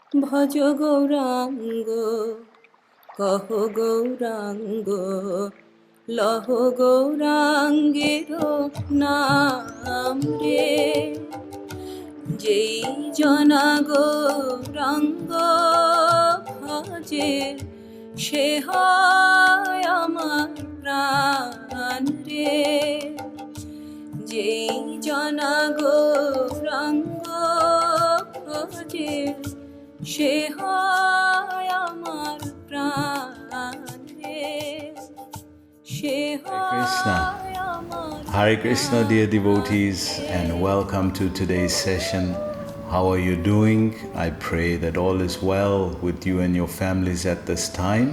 ভজ গৌরাঙ্গ কহ গৌরাঙ্গ লহ গৌরাঙ্গের নাম রে। যেই জনা গৌরাঙ্গ ভজে সে হয় আমার প্রাণ রে। যেই জনা গৌরাঙ্গ ভজে সে হয় আমার প্রাণ রে। সে হয় আমার Hare Krishna, dear devotees, and welcome to today's session. How are you doing? I pray that all is well with you and your families at this time.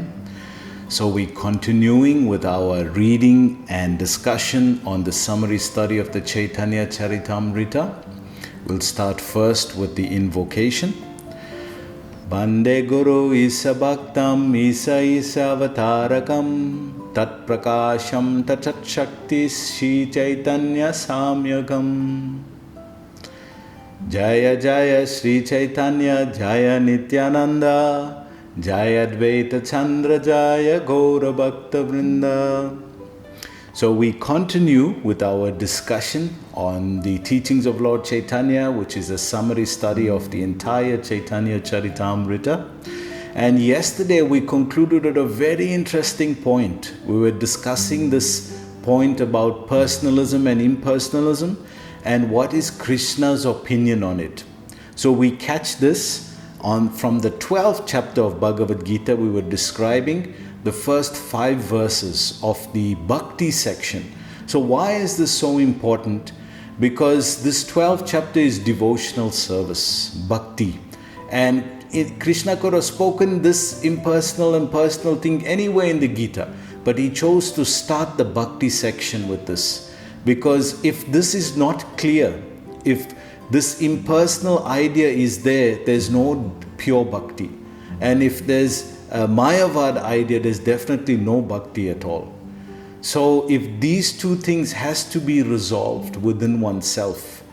So we're continuing with our reading and discussion on the summary study of the Chaitanya Charitamrita. We'll start first with the invocation. Bande Guru Isa Bhaktam Isa Isa Avatarakam Tat Prakasham Tat Shakti Shri Chaitanya Samyagam. Jaya Jaya Shri Chaitanya Jaya Nityananda Jaya Advaita Chandra Jaya Gaura Bhakta Vrinda. So we continue with our discussion on the teachings of Lord Chaitanya, which is a summary study of the entire Chaitanya Charitamrita. And yesterday we concluded at a very interesting point. We were discussing this point about personalism and impersonalism and what is Krishna's opinion on it. So we catch this from the 12th chapter of Bhagavad Gita. We were describing the first 5 verses of the Bhakti section. So why is this so important? Because this 12th chapter is devotional service, Bhakti. And Krishna could have spoken this impersonal and personal thing anywhere in the Gita, but he chose to start the Bhakti section with this. Because if this is not clear, if this impersonal idea is there, there's no pure Bhakti. And if there's a Mayavad idea, there's definitely no Bhakti at all. So if these two things has to be resolved within oneself,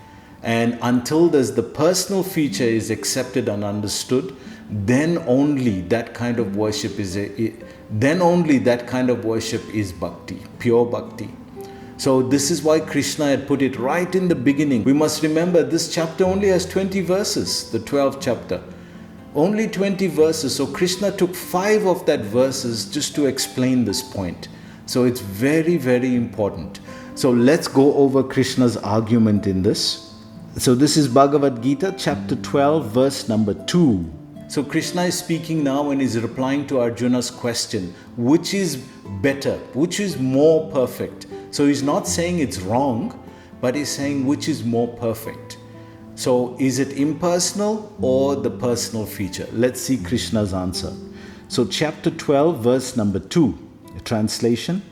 and until there's the personal feature is accepted and understood, then only that kind of worship is bhakti, pure bhakti. So this is why Krishna had put it right in the beginning. We must remember this chapter only has 20 verses, the 12th chapter. Only 20 verses. So Krishna took 5 of that verses just to explain this point. So it's very, very important. So let's go over Krishna's argument in this. So this is Bhagavad Gita, chapter 12, verse number 2. So Krishna is speaking now and is replying to Arjuna's question, which is better, which is more perfect. So he's not saying it's wrong, but he's saying which is more perfect. So is it impersonal or the personal feature? Let's see Krishna's answer. So chapter 12, verse number 2, translation.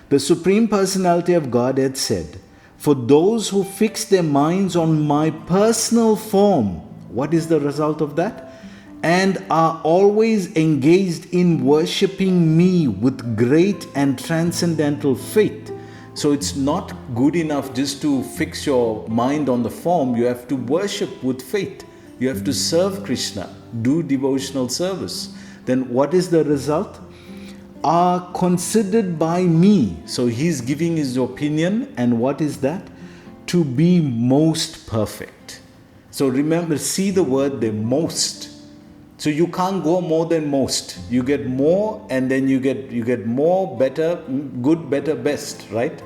The Supreme Personality of Godhead said, for those who fix their minds on my personal form, what is the result of that? And are always engaged in worshipping me with great and transcendental faith. So it's not good enough just to fix your mind on the form. You have to worship with faith. You have to serve Krishna, do devotional service. Then what is the result? Are considered by me. So he's giving his opinion, and what is that? To be most perfect. So remember, see the word there, most. So you can't go more than most. You get more, and then you get more, better, good, better, best, right?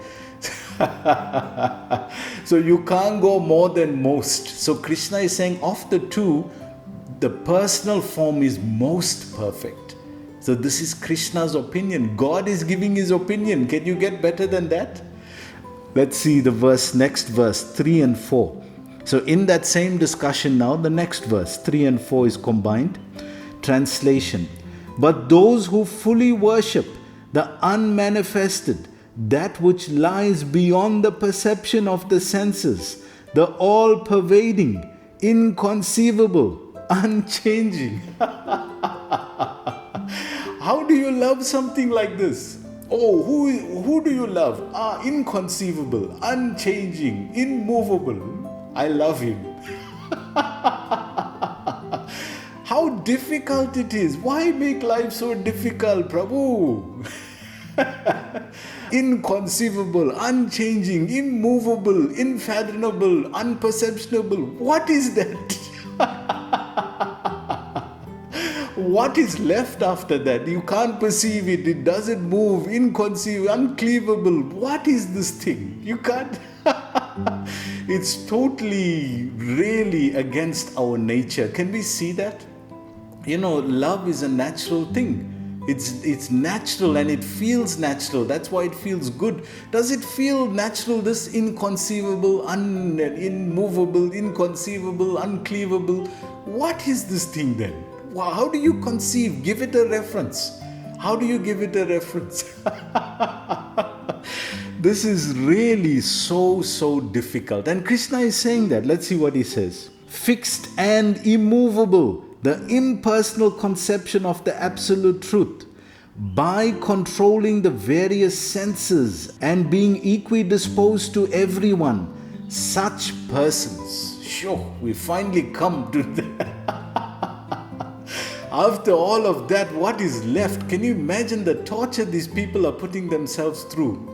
So you can't go more than most. So Krishna is saying of the two, the personal form is most perfect. So this is Krishna's opinion. God is giving his opinion. Can you get better than that? Let's see the next verse, 3 and 4. So in that same discussion now, the next verse, 3 and 4 is combined. Translation. But those who fully worship the unmanifested, that which lies beyond the perception of the senses, the all-pervading, inconceivable, unchanging. How do you love something like this? Oh, who do you love? Inconceivable, unchanging, immovable. I love him. how difficult it is. Why make life so difficult, Prabhu? Inconceivable, unchanging, immovable, unfathomable, unperceptible. What is that? What is left after that? You can't perceive it. It doesn't move. Inconceivable, uncleavable. What is this thing? You can't. It's totally, really against our nature. Can we see that? Love is a natural thing. It's natural and it feels natural. That's why it feels good. Does it feel natural, this inconceivable, immovable, inconceivable, uncleavable? What is this thing then? How do you conceive? Give it a reference. How do you give it a reference? This is really so difficult. And Krishna is saying that. Let's see what he says. Fixed and immovable, the impersonal conception of the absolute truth, by controlling the various senses and being equidisposed to everyone, such persons. Sure, we finally come to that. After all of that, what is left? Can you imagine the torture these people are putting themselves through?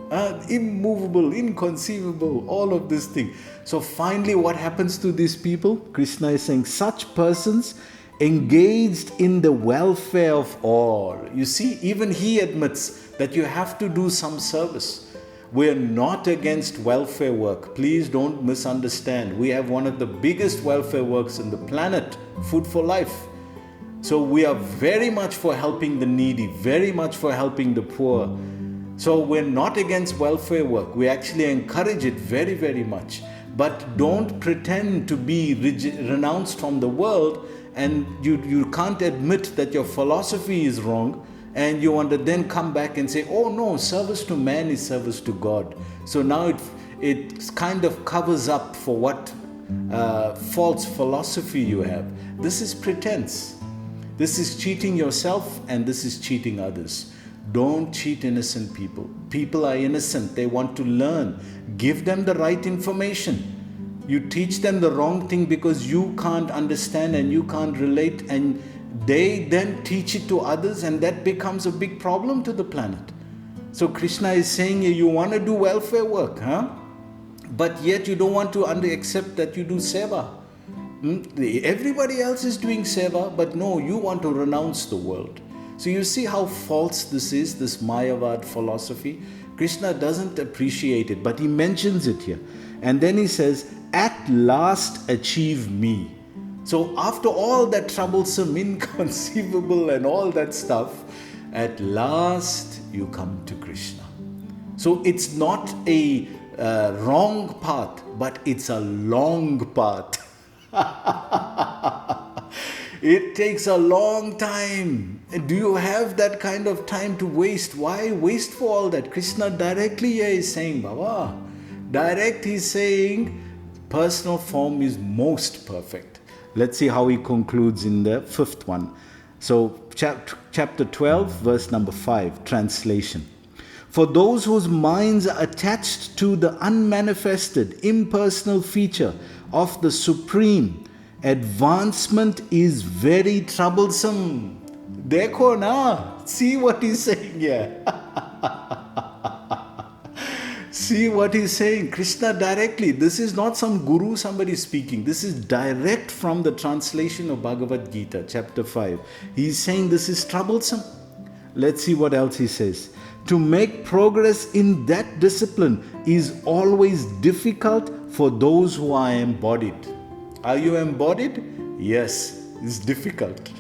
Immovable, inconceivable, all of this thing. So finally, what happens to these people? Krishna is saying, such persons engaged in the welfare of all. You see, even he admits that you have to do some service. We're not against welfare work. Please don't misunderstand. We have one of the biggest welfare works on the planet, Food for Life. So we are very much for helping the needy, very much for helping the poor. So we're not against welfare work. We actually encourage it very, very much. But don't pretend to be renounced from the world, and you can't admit that your philosophy is wrong, and you want to then come back and say, oh no, service to man is service to God. So now it kind of covers up for what false philosophy you have. This is pretense. This is cheating yourself, and this is cheating others. Don't cheat innocent people. People are innocent. They want to learn. Give them the right information. You teach them the wrong thing because you can't understand and you can't relate, and they then teach it to others, and that becomes a big problem to the planet. So Krishna is saying, you want to do welfare work, but yet you don't want to accept that you do seva. Everybody else is doing seva, but no, you want to renounce the world. So you see how false this is, this Mayavad philosophy. Krishna doesn't appreciate it, but he mentions it here. And then he says, at last achieve me. So after all that troublesome, inconceivable and all that stuff, at last you come to Krishna. So it's not a wrong path, but it's a long path. It takes a long time. Do you have that kind of time to waste? Why waste for all that? Krishna directly here is saying, Baba, direct he's saying, personal form is most perfect. Let's see how he concludes in the fifth one. So chapter 12, verse number 5, translation. For those whose minds are attached to the unmanifested, impersonal feature of the Supreme, advancement is very troublesome. Dekho na, see what he's saying here. See what he's saying. Krishna directly. This is not some guru, somebody speaking. This is direct from the translation of Bhagavad Gita, chapter 5. He's saying this is troublesome. Let's see what else he says. To make progress in that discipline is always difficult for those who are embodied. Are you embodied? Yes, it's difficult.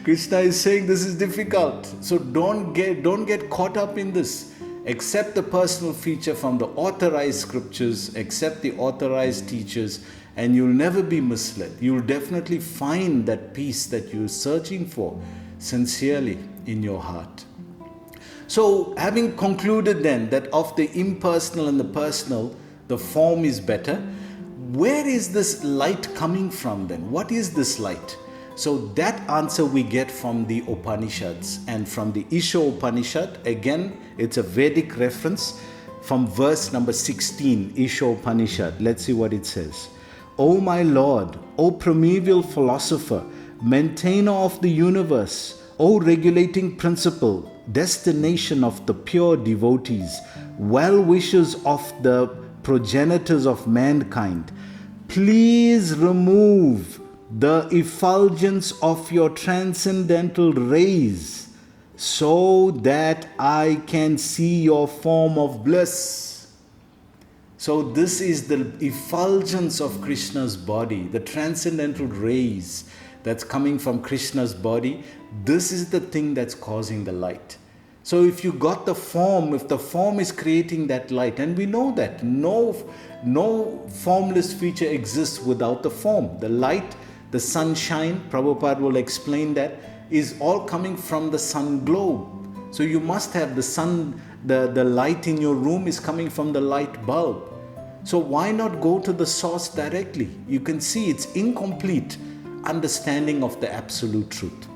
Krishna is saying this is difficult. So don't get caught up in this. Accept the personal feature from the authorized scriptures, accept the authorized teachers, and you'll never be misled. You'll definitely find that peace that you're searching for sincerely in your heart. So, having concluded then that of the impersonal and the personal, the form is better, where is this light coming from then? What is this light? So that answer we get from the Upanishads and from the Isha Upanishad. Again, it's a Vedic reference from verse number 16, Isha Upanishad. Let's see what it says. O my Lord, O primeval philosopher, maintainer of the universe, O regulating principle, destination of the pure devotees, well-wishers of the progenitors of mankind, please remove the effulgence of your transcendental rays so that I can see your form of bliss. So this is the effulgence of Krishna's body, the transcendental rays that's coming from Krishna's body. This is the thing that's causing the light. So if you got the form, if the form is creating that light, and we know that no formless feature exists without the form. The light, the sunshine, Prabhupada will explain that, is all coming from the sun globe. So you must have the sun, the light in your room is coming from the light bulb. So why not go to the source directly? You can see it's incomplete understanding of the absolute truth.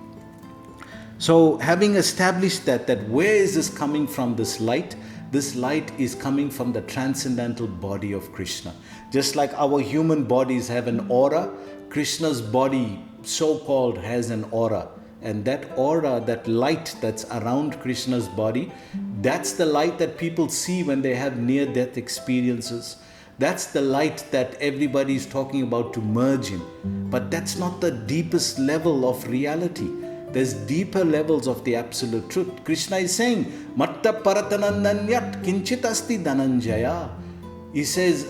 So having established that where is this coming from, this light? This light is coming from the transcendental body of Krishna. Just like our human bodies have an aura, Krishna's body, so-called, has an aura. And that aura, that light that's around Krishna's body, that's the light that people see when they have near-death experiences. That's the light that everybody is talking about to merge in. But that's not the deepest level of reality. There's deeper levels of the absolute truth. Krishna is saying, Matta paratanandanyat kinchit asti dhananjaya. He says,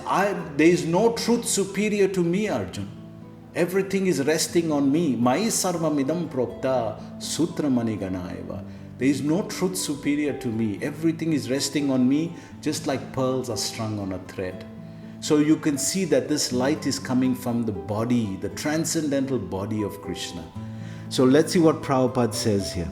there is no truth superior to me, Arjun. Everything is resting on me. Mai sarvamidam prokta sutramani ganaiva. There is no truth superior to me. Everything is resting on me, just like pearls are strung on a thread. So you can see that this light is coming from the body, the transcendental body of Krishna. So let's see what Prabhupada says here.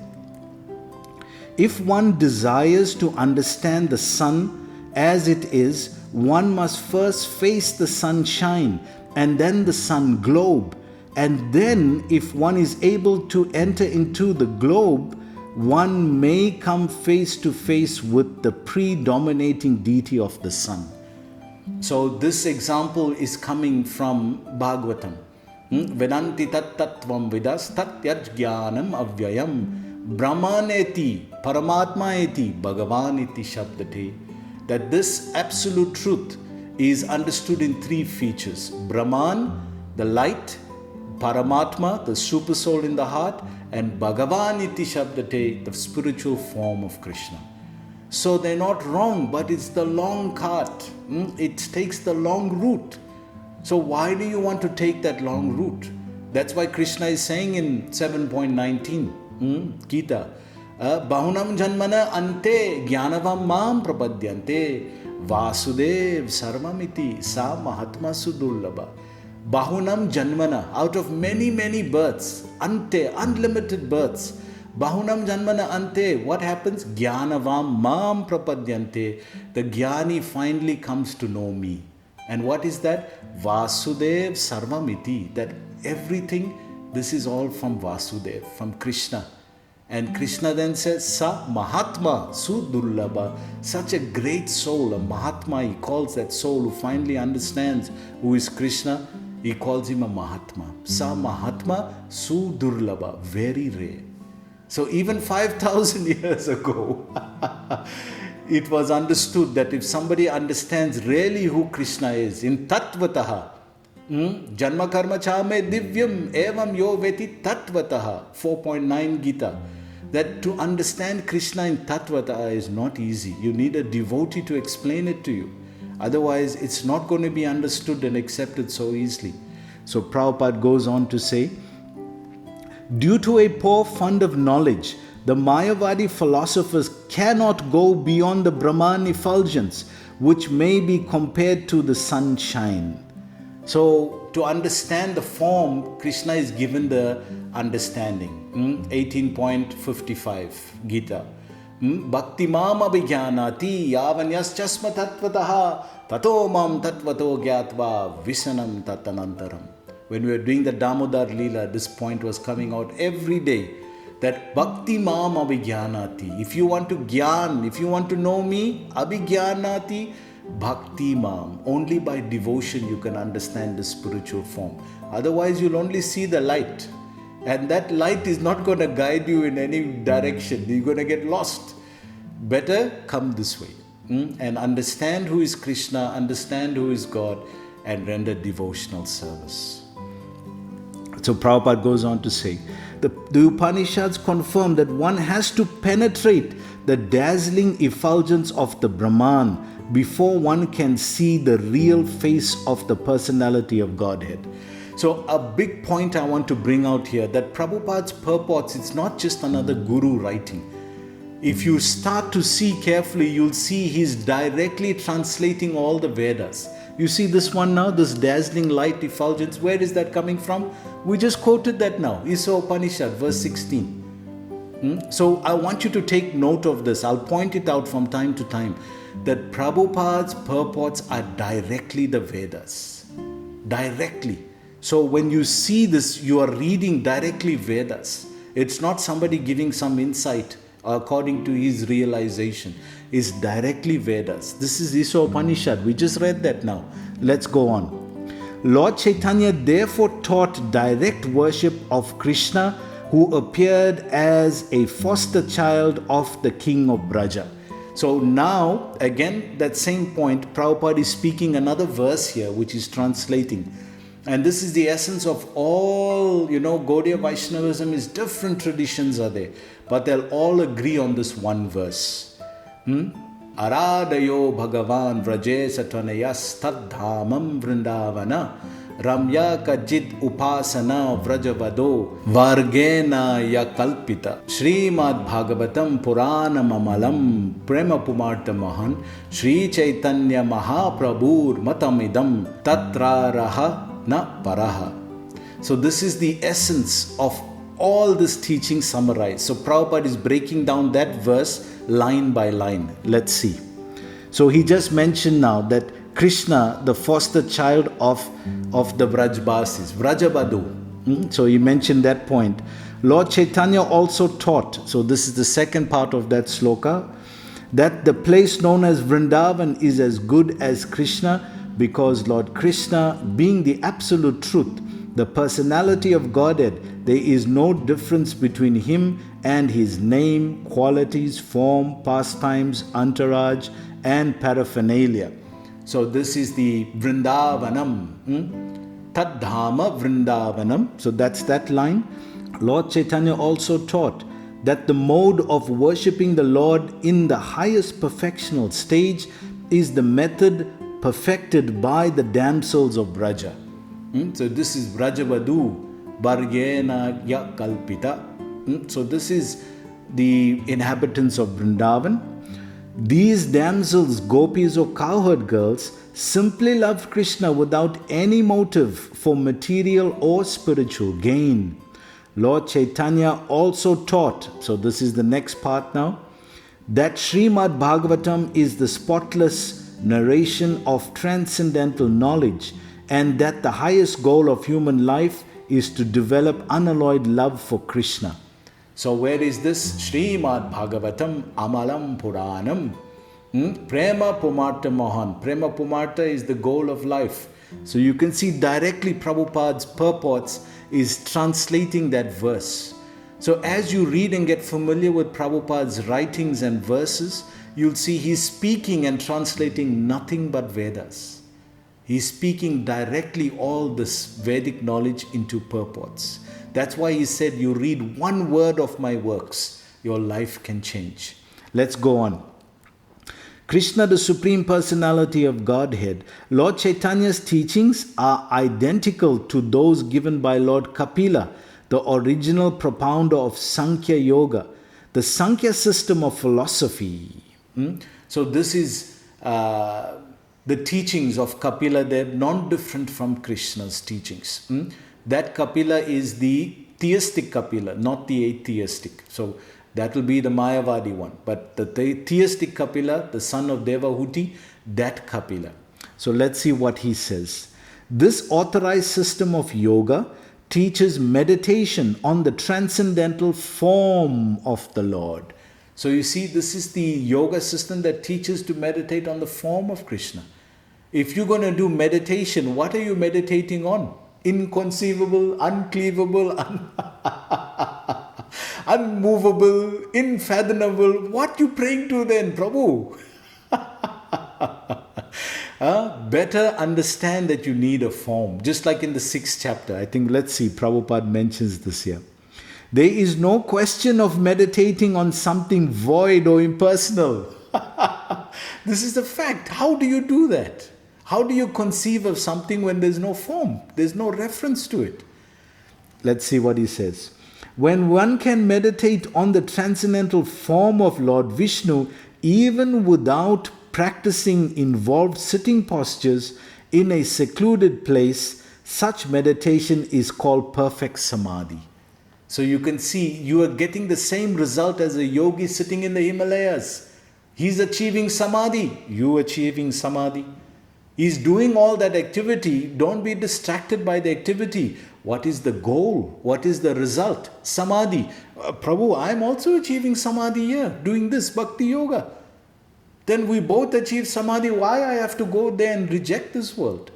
If one desires to understand the sun as it is, one must first face the sunshine and then the sun globe. And then if one is able to enter into the globe, one may come face to face with the predominating deity of the sun. So this example is coming from Bhagavatam. Vedanti tat tattvam vidas tat yaj jnanam avyayam brahmaneti paramatmaeti bhagavaniti shabdate. That this absolute truth is understood in three features: Brahman, the light; Paramatma, the super soul in the heart; and Bhagavaniti shabdate, the spiritual form of Krishna. So they're not wrong, but it's the long cart. It takes the long route. So why do you want to take that long route? That's why Krishna is saying in 7.19 Gita, Bahunam janmana ante jnanavam mam prapadyante Vasudev sarvamiti sa mahatma sudullabha. Bahunam janmana, out of many births, ante, unlimited births. Bahunam janmana ante, what happens? Jnanavam mam prapadyante. The jnani finally comes to know me. And what is that? Vasudev sarvamiti. That everything, this is all from Vasudev, from Krishna. And Krishna then says, Sa Mahatma Sudullabha. Such a great soul, a Mahatma, he calls that soul who finally understands who is Krishna. He calls him a Mahatma. Sa Mahatma Sudurlabha. Very rare. So even 5,000 years ago, it was understood that if somebody understands really who Krishna is, in Tattvataha, Janma karma chame divyam evam yo veti tattvataha, 4.9 Gita, that to understand Krishna in Tattvataha is not easy. You need a devotee to explain it to you. Otherwise, it's not going to be understood and accepted so easily. So Prabhupada goes on to say, due to a poor fund of knowledge, the Mayavadi philosophers cannot go beyond the Brahman effulgence, which may be compared to the sunshine. So, to understand the form, Krishna is given the understanding. 18.55 Gita. Bhakti mam abhijnanati yavanyas chasma tattvataha tato mam tattvato gyatva visanam tatanantaram. When we were doing the Damodar Leela, this point was coming out every day. That bhakti mam abhijnanati. If you want to gyan, if you want to know me, abhijnanati, Bhakti Mam. Only by devotion you can understand the spiritual form. Otherwise, you'll only see the light. And that light is not going to guide you in any direction. You're going to get lost. Better come this way and understand who is Krishna, understand who is God, and render devotional service. So Prabhupada goes on to say, the Upanishads confirm that one has to penetrate the dazzling effulgence of the Brahman before one can see the real face of the personality of Godhead. So a big point I want to bring out here, that Prabhupada's purports, it's not just another guru writing. If you start to see carefully, you'll see he's directly translating all the Vedas. You see this one now, this dazzling light effulgence, where is that coming from? We just quoted that now, Isa Upanishad, verse 16. So I want you to take note of this. I'll point it out from time to time, that Prabhupada's purports are directly the Vedas. Directly. So when you see this, you are reading directly Vedas. It's not somebody giving some insight according to his realization. It's directly Vedas. This is Isa Upanishad. We just read that now. Let's go on. Lord Chaitanya therefore taught direct worship of Krishna, who appeared as a foster child of the king of Braja. So now, again, that same point, Prabhupada is speaking another verse here, which is translating. And this is the essence of all, Gaudiya Vaishnavism is different traditions are there. But they'll all agree on this one verse. Aradayo Bhagavan Vraje Satanayas Tadhamam Vrindavana Ramya Kajit Upasana Vrajavado Vargena Yakalpita Srimad Bhagavatam Puranam Amalam Prema Pumarta Mahan Sri Chaitanya Mahaprabhur Matamidam Tatraraha Na Paraha. So this is the essence of all this teaching summarized. So Prabhupada is breaking down that verse line by line. Let's see. So he just mentioned now that Krishna, the foster child of the Vrajbasis, Vrajabadu. So he mentioned that point. Lord Chaitanya also taught, so this is the second part of that sloka, that the place known as Vrindavan is as good as Krishna, because Lord Krishna, being the absolute truth, the personality of Godhead, there is no difference between him and his name, qualities, form, pastimes, entourage, and paraphernalia. So this is the Vrindavanam. Tadhama Vrindavanam. So that's that line. Lord Chaitanya also taught that the mode of worshipping the Lord in the highest perfectional stage is the method perfected by the damsels of Braja. So this is Vrajavadu Bargena Yakalpita. So this is the inhabitants of Vrindavan. These damsels, gopis or cowherd girls, simply loved Krishna without any motive for material or spiritual gain. Lord Chaitanya also taught, so this is the next part now, that Srimad Bhagavatam is the spotless narration of transcendental knowledge, and that the highest goal of human life is to develop unalloyed love for Krishna. So where is this? Srimad Bhagavatam Amalam Puranam. Prema Pumarta Mohan. Prema Pumarta is the goal of life. So you can see directly Prabhupada's purports is translating that verse. So as you read and get familiar with Prabhupada's writings and verses, you'll see he's speaking and translating nothing but Vedas. He's speaking directly all this Vedic knowledge into purports. That's why he said, you read one word of my works, your life can change. Let's go on. Krishna, the Supreme Personality of Godhead, Lord Chaitanya's teachings are identical to those given by Lord Kapila, the original propounder of Sankhya Yoga, the Sankhya system of philosophy. So this is the teachings of Kapila. They're non-different from Krishna's teachings. That Kapila is the theistic Kapila, not the atheistic. So that will be the Mayavadi one. But the theistic Kapila, the son of Devahuti, that Kapila. So let's see what he says. This authorized system of yoga teaches meditation on the transcendental form of the Lord. So you see, this is the yoga system that teaches to meditate on the form of Krishna. If you're going to do meditation, what are you meditating on? Inconceivable, uncleavable, unmovable, unfathomable. What you praying to then, Prabhu? Better understand that you need a form. Just like in the 6th chapter, I think, let's see, Prabhupada mentions this here. There is no question of meditating on something void or impersonal. This is the fact. How do you do that? How do you conceive of something when there's no form? There's no reference to it. Let's see what he says. When one can meditate on the transcendental form of Lord Vishnu, even without practicing involved sitting postures in a secluded place, such meditation is called perfect samadhi. So you can see you are getting the same result as a yogi sitting in the Himalayas. He's achieving samadhi, you achieving samadhi. He's doing all that activity. Don't be distracted by the activity. What is the goal? What is the result? Samadhi. Prabhu, I'm also achieving samadhi here, doing this bhakti yoga. Then we both achieve samadhi. Why I have to go there and reject this world?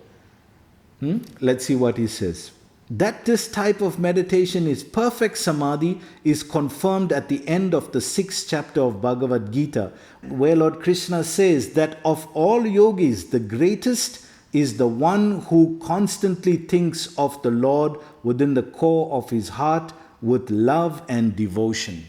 Let's see what he says. That this type of meditation is perfect samadhi is confirmed at the end of the 6th chapter of Bhagavad Gita, where Lord Krishna says that of all yogis, the greatest is the one who constantly thinks of the Lord within the core of his heart with love and devotion.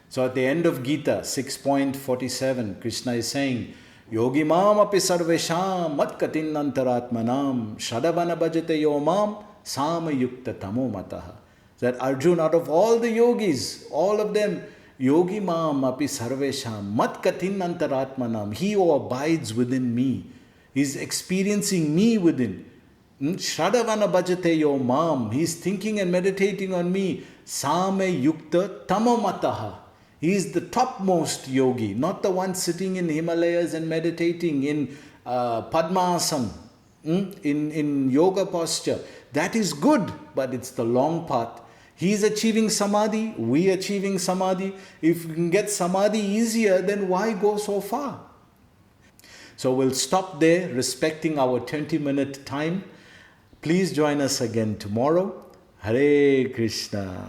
So at the end of Gita 6.47, Krishna is saying, Yogi mam api sarvesham mat katinnantaratmanam shadavana bhajate yo mam Sama yukta tamo mataha. That Arjuna, out of all the yogis, all of them, yogi mam api sarvesham mat katin antaratmanam. He who abides within me, is experiencing me within. Shradavana bhajate yo mam. He is thinking and meditating on me. Sama yukta tamo mataha. He is the topmost yogi, not the one sitting in Himalayas and meditating in Padmasana, in yoga posture. That is good, but it's the long path. He is achieving samadhi, we achieving samadhi. If we can get samadhi easier, then why go so far? So we'll stop there, respecting our 20-minute time. Please join us again tomorrow. Hare Krishna.